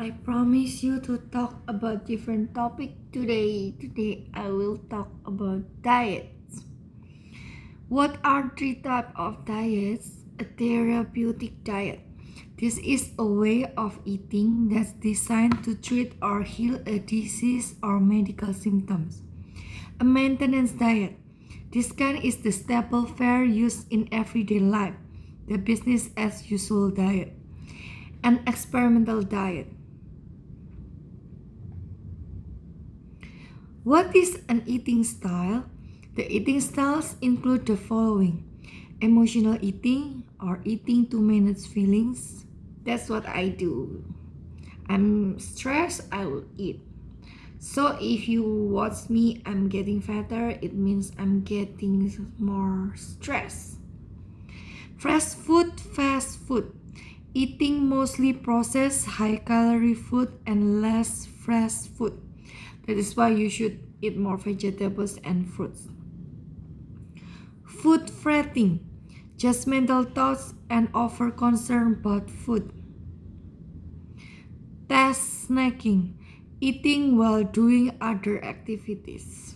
I promise you to talk about different topic today. Today I will talk about diets. What are three types of diets? A therapeutic diet. This is a way of eating that's designed to treat or heal a disease or medical symptoms. A maintenance diet. This kind is the staple fare used in everyday life, the business as usual diet. An experimental diet. What is an eating style? The eating styles include the following: emotional eating or eating to manage feelings. That's what I do. I'm stressed, I will eat. So if you watch me, I'm getting fatter, it means I'm getting more stress. Fast food, fast food. Eating mostly processed, high calorie food and less fresh food. That is why you should eat more vegetables and fruits. Food fretting, judgmental thoughts and over concern about food. Task snacking, eating while doing other activities.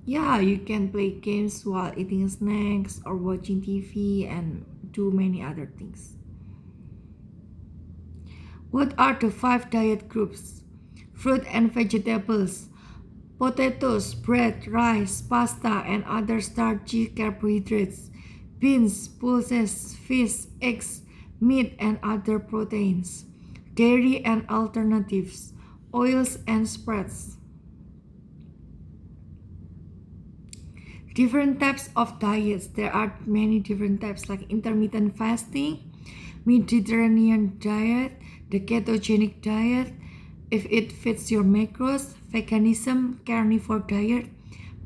Yeah, you can play games while eating snacks or watching TV and do many other things. What are the five diet groups? Fruit and vegetables, potatoes, bread, rice, pasta, and other starchy carbohydrates, beans, pulses, fish, eggs, meat, and other proteins, dairy and alternatives, oils and spreads. Different types of diets. There are many different types like intermittent fasting, Mediterranean diet, the ketogenic diet, if it fits your macros, veganism, carnivore diet,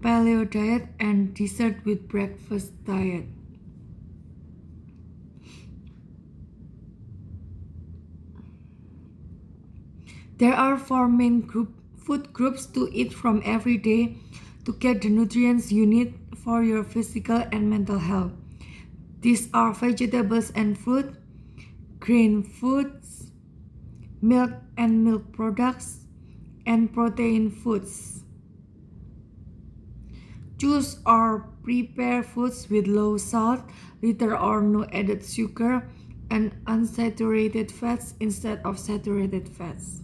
paleo diet, and dessert with breakfast diet. There are four main food groups to eat from every day to get the nutrients you need for your physical and mental health. These are vegetables and fruit, grain foods, milk and milk products, and protein foods. Choose or prepare foods with low salt, little or no added sugar, and unsaturated fats instead of saturated fats.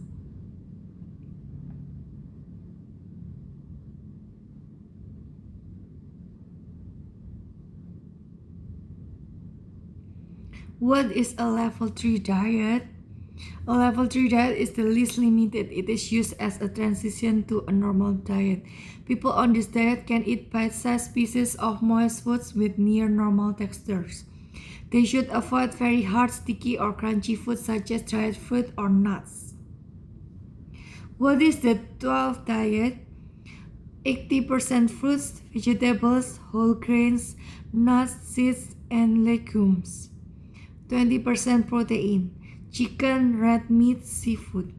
What is a level 3 diet? A level 3 diet is the least limited. It is used as a transition to a normal diet. People on this diet can eat bite-sized pieces of moist foods with near normal textures. They should avoid very hard, sticky, or crunchy foods such as dried fruit or nuts. What is the 12 diet? 80% fruits, vegetables, whole grains, nuts, seeds, and legumes. 20% protein, chicken, red meat, seafood.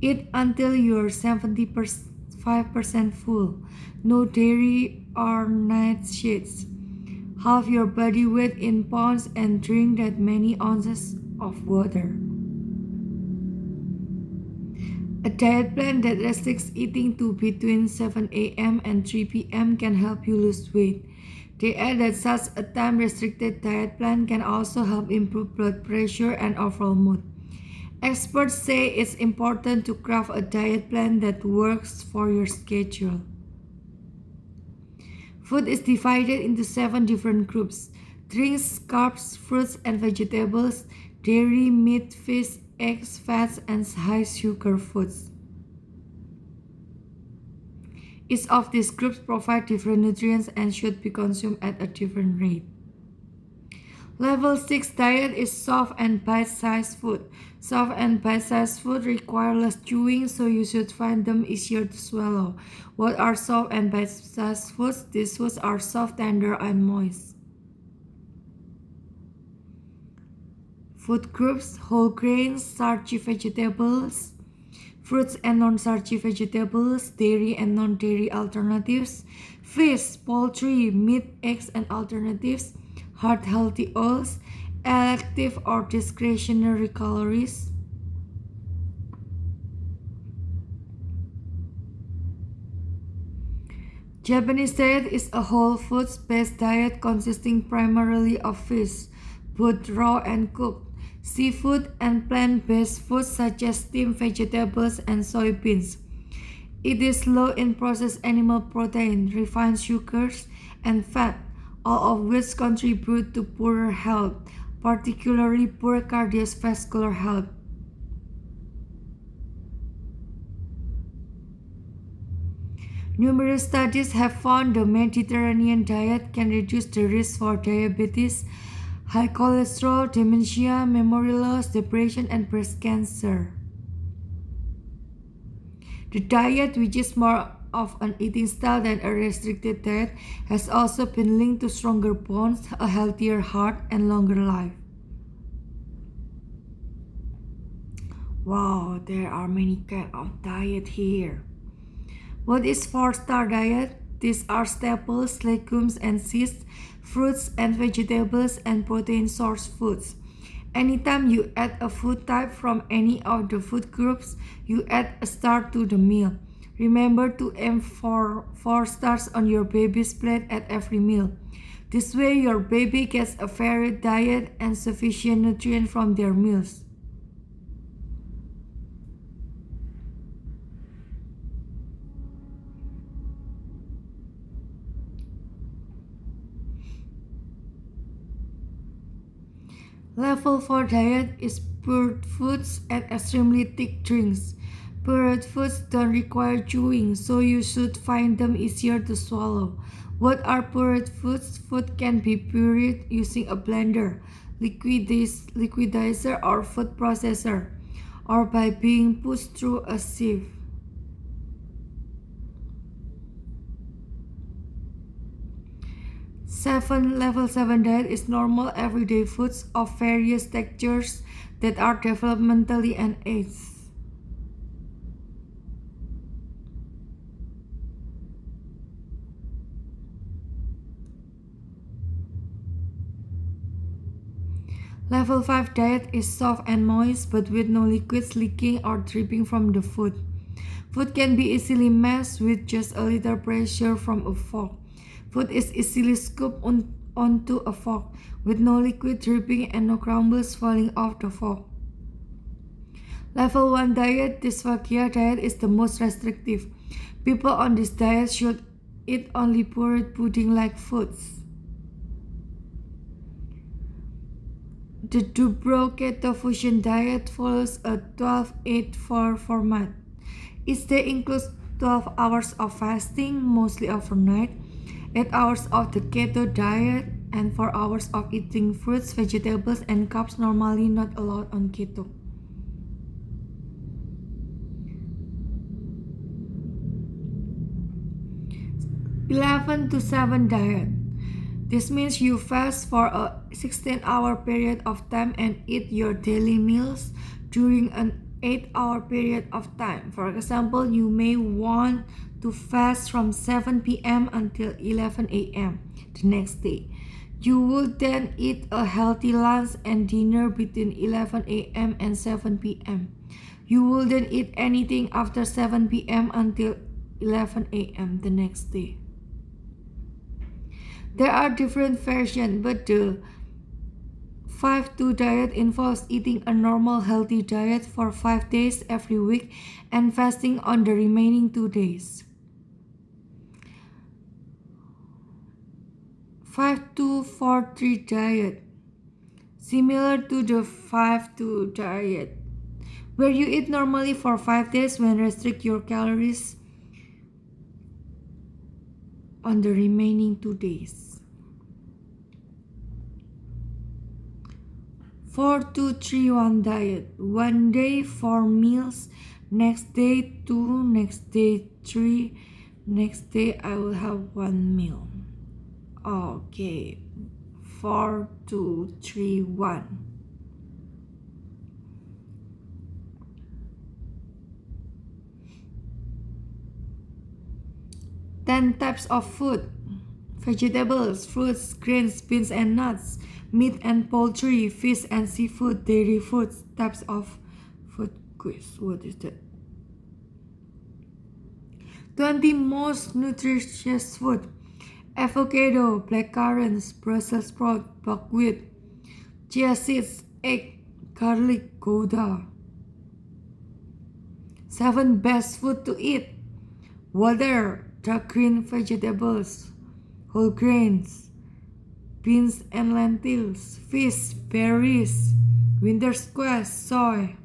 Eat until you're 75% full. No dairy or nightshades. Halve your body weight in pounds and drink that many ounces of water. A diet plan that restricts eating to between 7 a.m. and 3 p.m. can help you lose weight. They add that such a time-restricted diet plan can also help improve blood pressure and overall mood. Experts say it's important to craft a diet plan that works for your schedule. Food is divided into 7 different groups: drinks, carbs, fruits and vegetables, dairy, meat, fish, eggs, fats, and high sugar foods. Each of these groups provide different nutrients and should be consumed at a different rate. Level 6 diet is soft and bite-sized food. Soft and bite-sized food require less chewing, so you should find them easier to swallow. What are soft and bite-sized foods? These foods are soft, tender, and moist. Food groups: whole grains, starchy vegetables, fruits and non-starchy vegetables, dairy and non-dairy alternatives, fish, poultry, meat, eggs and alternatives, heart healthy oils, elective or discretionary calories. Japanese diet is a whole foods-based diet consisting primarily of fish, both raw and cooked, seafood, and plant-based foods such as steamed vegetables and soybeans. It is low in processed animal protein, refined sugars, and fat, all of which contribute to poorer health, particularly poor cardiovascular health. Numerous studies have found the Mediterranean diet can reduce the risk for diabetes, high cholesterol, dementia, memory loss, depression, and breast cancer. The diet, which is more of an eating style than a restricted diet, has also been linked to stronger bones, a healthier heart, and longer life. Wow, there are many kinds of diet here. What is 4-star diet? These are staples, legumes and seeds, fruits and vegetables, and protein source foods. Anytime you add a food type from any of the food groups, you add a star to the meal. Remember to aim for 4 stars on your baby's plate at every meal. This way your baby gets a varied diet and sufficient nutrients from their meals. Level 4 diet is pureed foods and extremely thick drinks. Pureed foods don't require chewing, so you should find them easier to swallow. What are pureed foods? Food can be pureed using a blender, liquidizer, or food processor, or by being pushed through a sieve. Level 7 diet is normal everyday foods of various textures that are developmentally and aged. Level 5 diet is soft and moist but with no liquids leaking or dripping from the food. Food can be easily mashed with just a little pressure from a fork. Food is easily scooped onto a fork with no liquid dripping and no crumbles falling off the fork. Level 1 diet, dysphagia diet, is the most restrictive. People on this diet should eat only pureed pudding-like foods. The Dubrow Keto Fusion diet follows a 12-8-4 format. Each day includes 12 hours of fasting, mostly overnight, 8 hours of the keto diet, and 4 hours of eating fruits, vegetables, and carbs normally not allowed on keto. Eleven to 7 diet. This means you fast for a 16-hour period of time and eat your daily meals during an 8-hour period of time. For example, you may want to fast from 7 p.m. until 11 a.m. the next day. You would then eat a healthy lunch and dinner between 11 a.m. and 7 p.m. You wouldn't eat anything after 7 p.m. until 11 a.m. the next day. There are different versions, but the 5-2 diet involves eating a normal healthy diet for 5 days every week and fasting on the remaining 2 days. 5-2-4-3 diet, similar to the 5-2 diet, where you eat normally for 5 days and restrict your calories on the remaining 2 days. 4-2-3-1 diet. 1 day 4 meals, next day 2, next day 3, next day I will have 1 meal. Okay, 4-2-3-1. Ten types of food: vegetables, fruits, grains, beans and nuts, meat and poultry, fish and seafood, dairy foods. Types of food quiz. What is that? 20 most nutritious food: avocado, blackcurrants, Brussels sprout, buckwheat, chia seeds, egg, garlic, gouda. 7 best food to eat: water, dark green vegetables, whole grains, beans and lentils, fish, berries, winter squash, soy.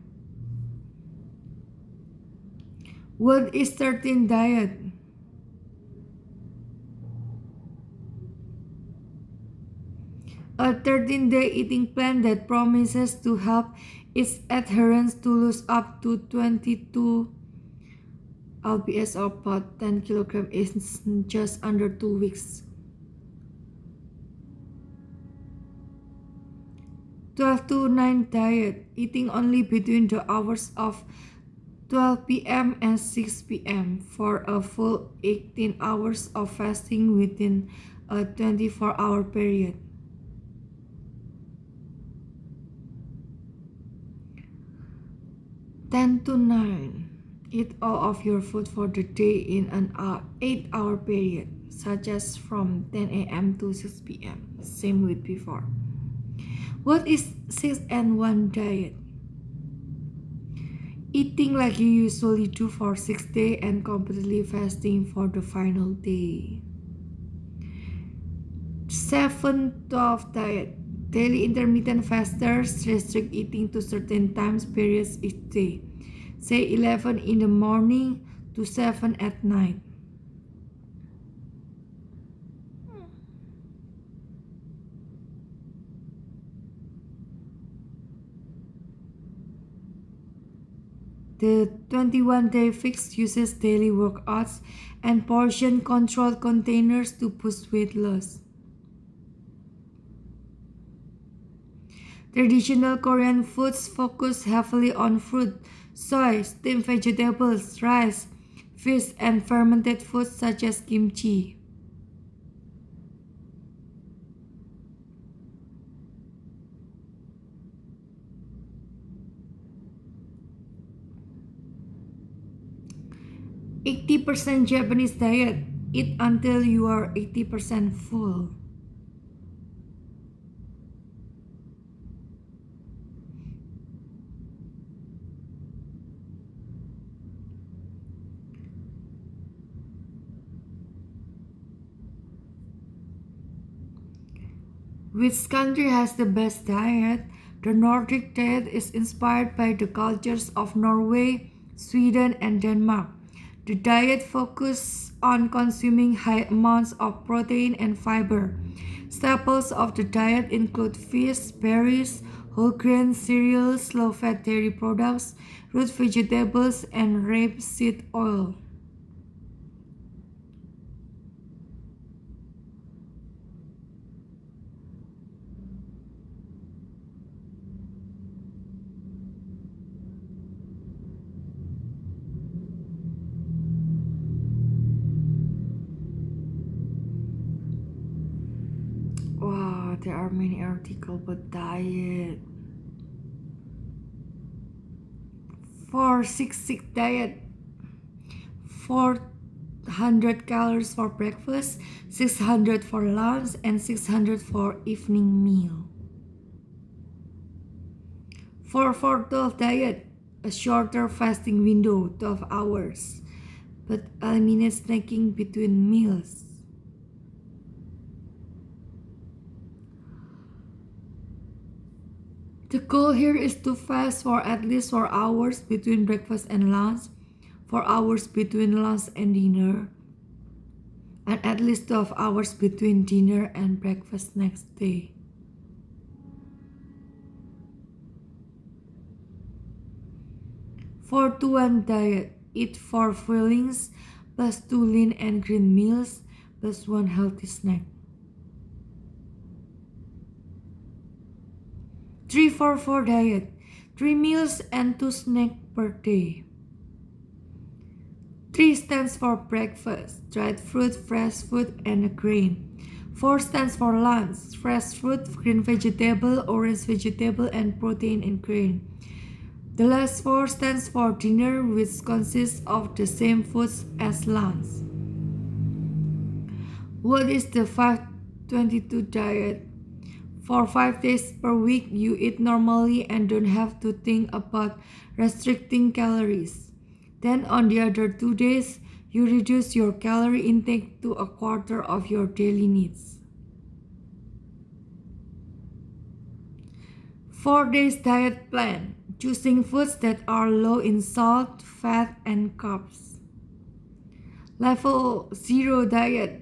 What is 13 diet? A 13-day eating plan that promises to help its adherents to lose up to 22 lbs or about 10 kilograms in just under 2 weeks. 12 to 9 diet, eating only between the hours of 12 p.m. and 6 p.m. for a full 18 hours of fasting within a 24-hour period. 10 to 9. Eat all of your food for the day in an 8-hour period, such as from 10 a.m. to 6 p.m. Same with before. What is 6 and 1 diet? Eating like you usually do for 6 days and completely fasting for the final day. 7-12 diet. Daily intermittent fasters restrict eating to certain time periods each day, say 11 in the morning to 7 at night. The 21-day fix uses daily workouts and portion-controlled containers to boost weight loss. Traditional Korean foods focus heavily on fruit, soy, steamed vegetables, rice, fish, and fermented foods such as kimchi. %80 Japanese diet. Eat until you are 80% full. Which country has the best diet? The Nordic diet is inspired by the cultures of Norway, Sweden, and Denmark. The diet focuses on consuming high amounts of protein and fiber. Staples of the diet include fish, berries, whole grain cereals, low-fat dairy products, root vegetables, and rapeseed oil. Wow, there are many articles about diet. For 6-6 diet, 400 calories for breakfast, 600 for lunch, and 600 for evening meal. For 4-12 diet, a shorter fasting window, 12 hours, but eliminate snacking between meals. The goal here is to fast for at least 4 hours between breakfast and lunch, 4 hours between lunch and dinner, and at least 12 hours between dinner and breakfast next day. 4-1 diet. Eat 4 fillings plus 2 lean and green meals plus 1 healthy snack. 3-4-4 diet. 3 meals and 2 snacks per day. 3 stands for breakfast, dried fruit, fresh fruit, and a grain. 4 stands for lunch, fresh fruit, green vegetable, orange vegetable, and protein and grain. The last 4 stands for dinner, which consists of the same foods as lunch. What is the 5-22 diet? For 5 days per week, you eat normally and don't have to think about restricting calories. Then on the other 2 days, you reduce your calorie intake to a quarter of your daily needs. 4 days diet plan. Choosing foods that are low in salt, fat, and carbs. Level 0 diet.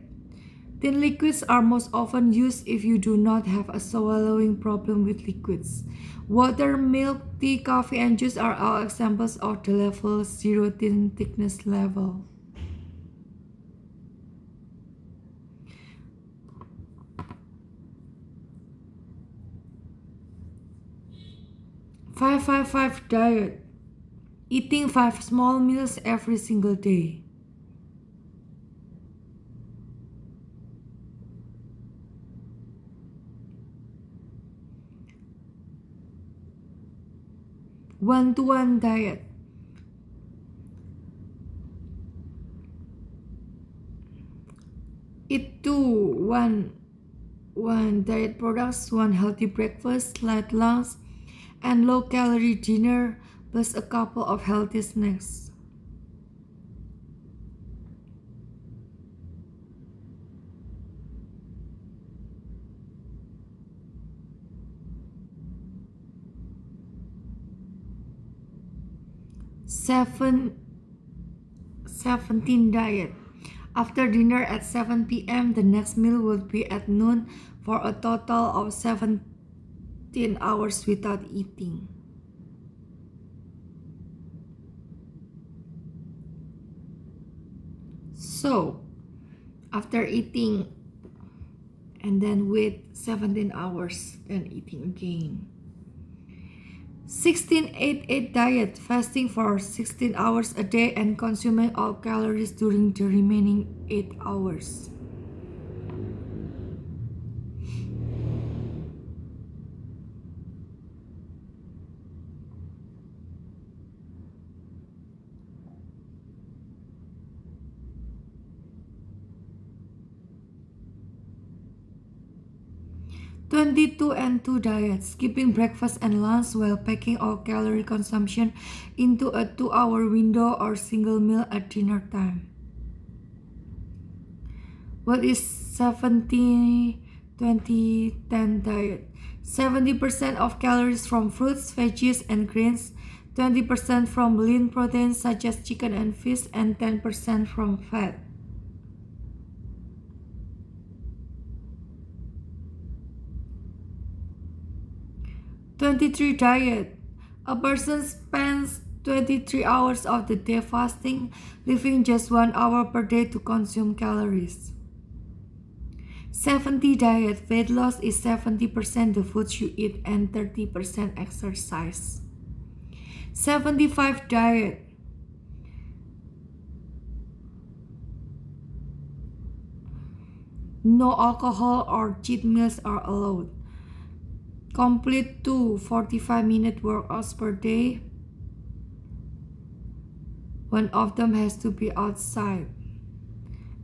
Thin liquids are most often used if you do not have a swallowing problem with liquids. Water, milk, tea, coffee, and juice are all examples of the level 0 thin thickness level. Five diet. Eating 5 small meals every single day. One-to-one diet. Eat 1 diet products, 1 healthy breakfast, light lunch, and low-calorie dinner, plus a couple of healthy snacks. Seven 17 diet. After dinner at 7 p.m., the next meal will be at noon for a total of 17 hours without eating. So, after eating and then wait 17 hours, then eating again. 16-8-8 diet, fasting for 16 hours a day and consuming all calories during the remaining 8 hours. Twenty-two and 2 diet, skipping breakfast and lunch while packing all calorie consumption into a 2-hour window or single meal at dinner time. What is 70-20-10 diet? 70% of calories from fruits, veggies, and grains, 20% from lean proteins such as chicken and fish, and 10% from fat. 23 diet. A person spends 23 hours of the day fasting, leaving just 1 hour per day to consume calories. 70 diet. Weight loss is 70% the foods you eat and 30% exercise. 75 diet. No alcohol or cheat meals are allowed. Complete 2 45-minute workouts per day. One of them has to be outside.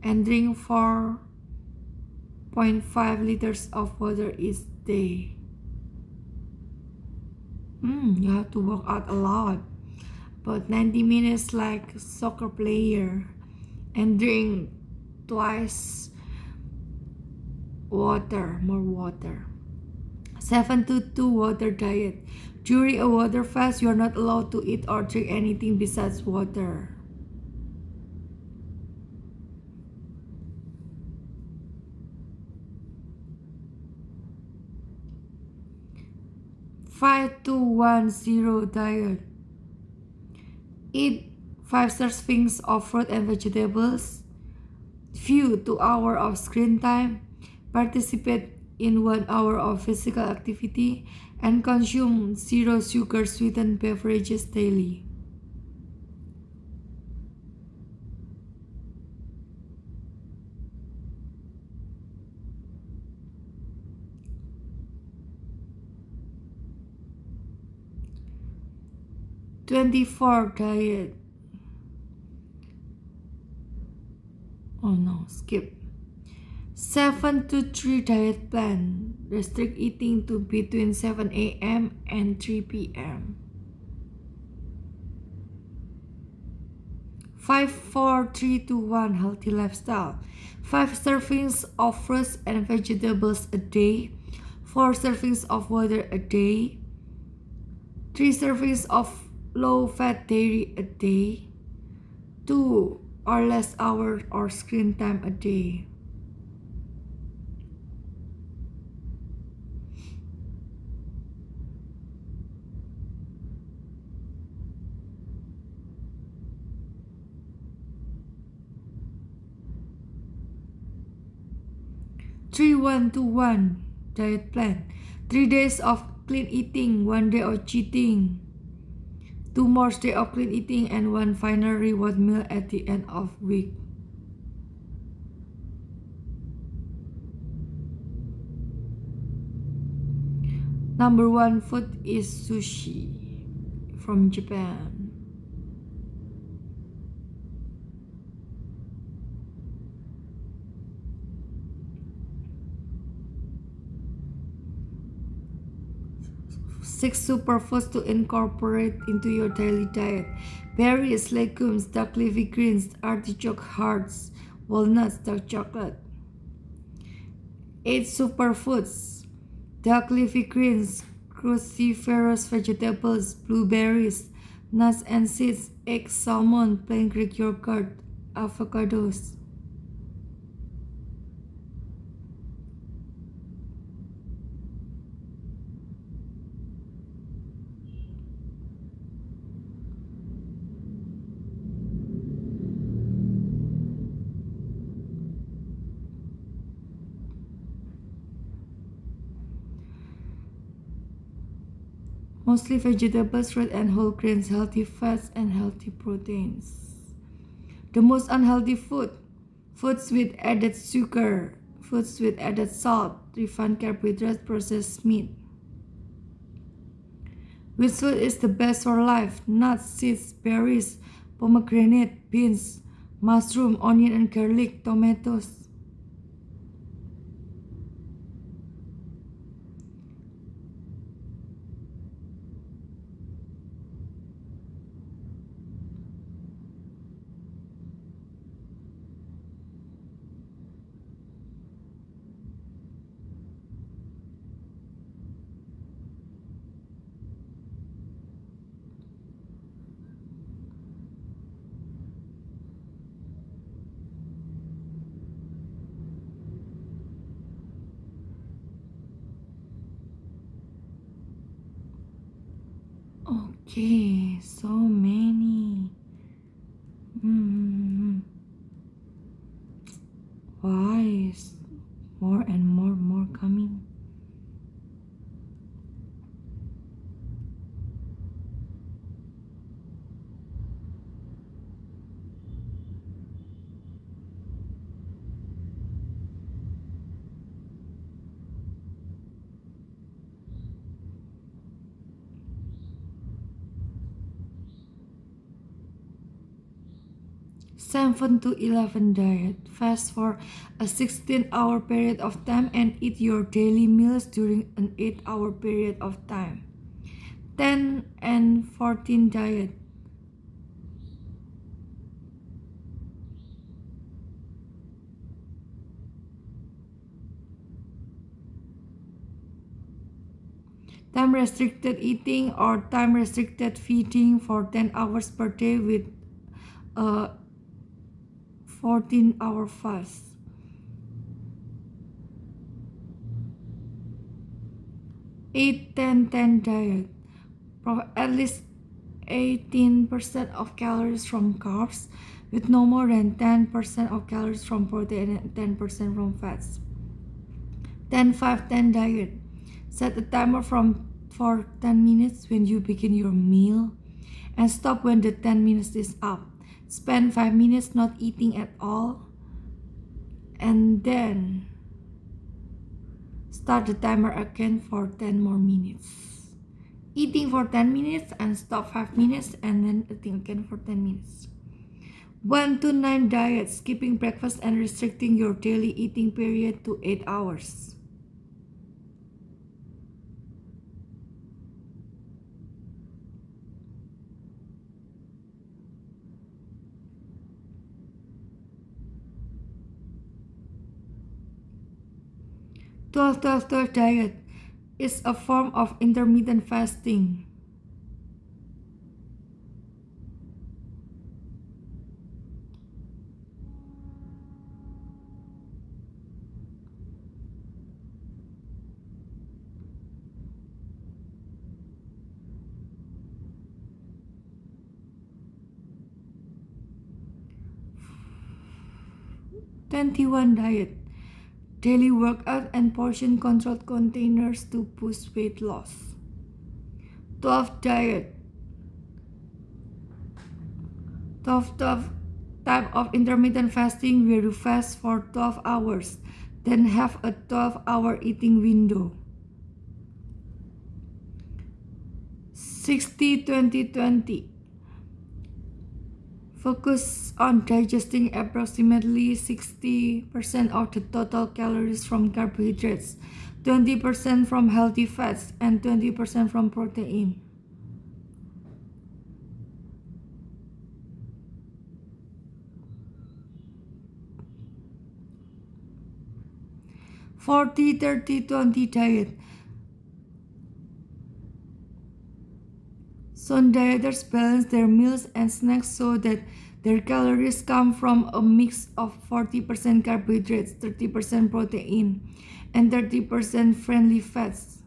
And drink 4.5 liters of water each day. You have to work out a lot. About 90 minutes like a soccer player. And drink twice more water. 7-2 water diet. During a water fast, you are not allowed to eat or drink anything besides water. Five two one zero diet. Eat 5 servings of fruit and vegetables. Few 2 hours of screen time. Participate in 1 hour of physical activity and consume 0 sugar sweetened beverages daily. 24 diet. Oh no, skip. 7 to 3 diet plan. Restrict eating to between 7 a.m. and 3 p.m. 5, 4, 3, 2, 1 healthy lifestyle. 5 servings of fruits and vegetables a day. 4 servings of water a day. 3 servings of low-fat dairy a day. 2 or less hours or screen time a day. Three, 1, 2, 1 diet plan. 3 days of clean eating, 1 day of cheating. 2 more days of clean eating and 1 final reward meal at the end of week. Number 1 food is sushi from Japan. Six superfoods to incorporate into your daily diet: berries, legumes, dark leafy greens, artichoke hearts, walnuts, dark chocolate. 8 superfoods: dark leafy greens, cruciferous vegetables, blueberries, nuts and seeds, eggs, salmon, plain Greek yogurt, avocados. Mostly vegetables, fruit and whole grains, healthy fats and healthy proteins. The most unhealthy food: foods with added sugar, foods with added salt, refined carbohydrates, processed meat. Which food is the best for life? Nuts, seeds, berries, pomegranate, beans, mushroom, onion and garlic, tomatoes. Okay, so many. Why is more and more coming? Seven to 11 diet. Fast for a 16-hour period of time and eat your daily meals during an 8-hour period of time. 10 and 14 diet. Time restricted eating or time restricted feeding for 10 hours per day with a 14-hour fast. 8, 10, 10 diet. At least 18% of calories from carbs with no more than 10% of calories from protein and 10% from fats. 10, 5, 10 diet. Set a timer for 10 minutes when you begin your meal and stop when the 10 minutes is up. Spend 5 minutes not eating at all and then start the timer again for 10 more minutes. Eating for 10 minutes and stop 5 minutes and then eating again for 10 minutes. 1 to 9 diet, skipping breakfast and restricting your daily eating period to 8 hours. 12-12-12 diet is a form of intermittent fasting. 21 diet, daily workout and portion controlled containers to boost weight loss. 12 diet, 12 type of intermittent fasting where you fast for 12 hours, then have a 12-hour eating window. 60-20-20, focus on digesting approximately 60% of the total calories from carbohydrates, 20% from healthy fats, and 20% from protein. 40-30-20 diet. Some dieters balance their meals and snacks so that their calories come from a mix of 40% carbohydrates, 30% protein, and 30% friendly fats.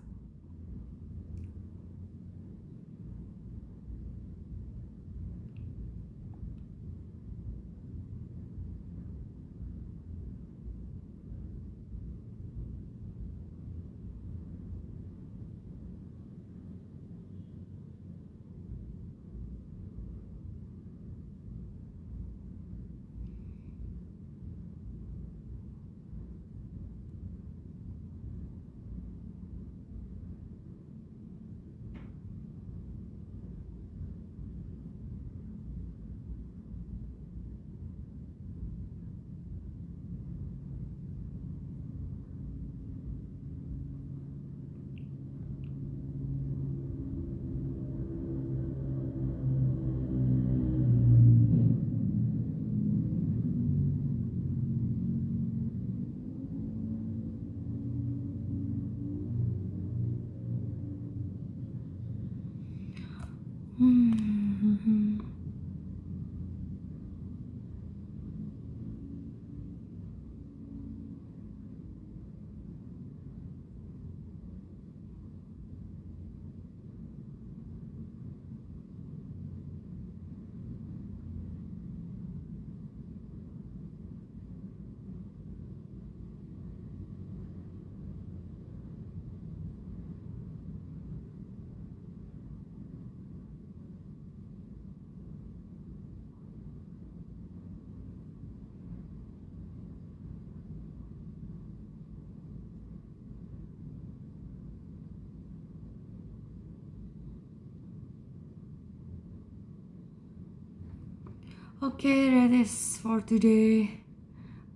Okay, that is for today.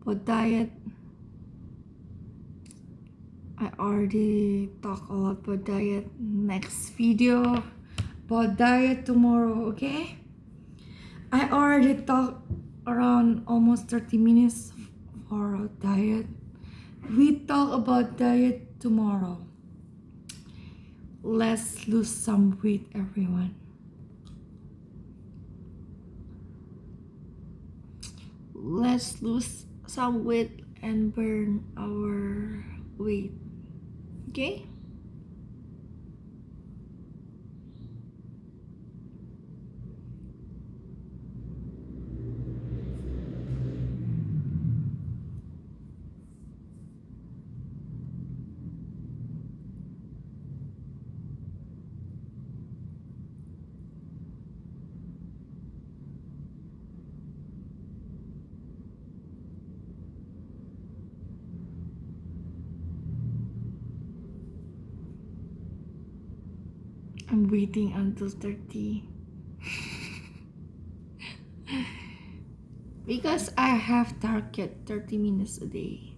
About diet, I already talked a lot about diet. Next video about diet tomorrow, okay? I already talked around almost 30 minutes for diet. We talk about diet tomorrow. Let's lose some weight, everyone. Let's lose some weight and burn our weight. Okay? waiting until 30? Because I have target 30 minutes a day.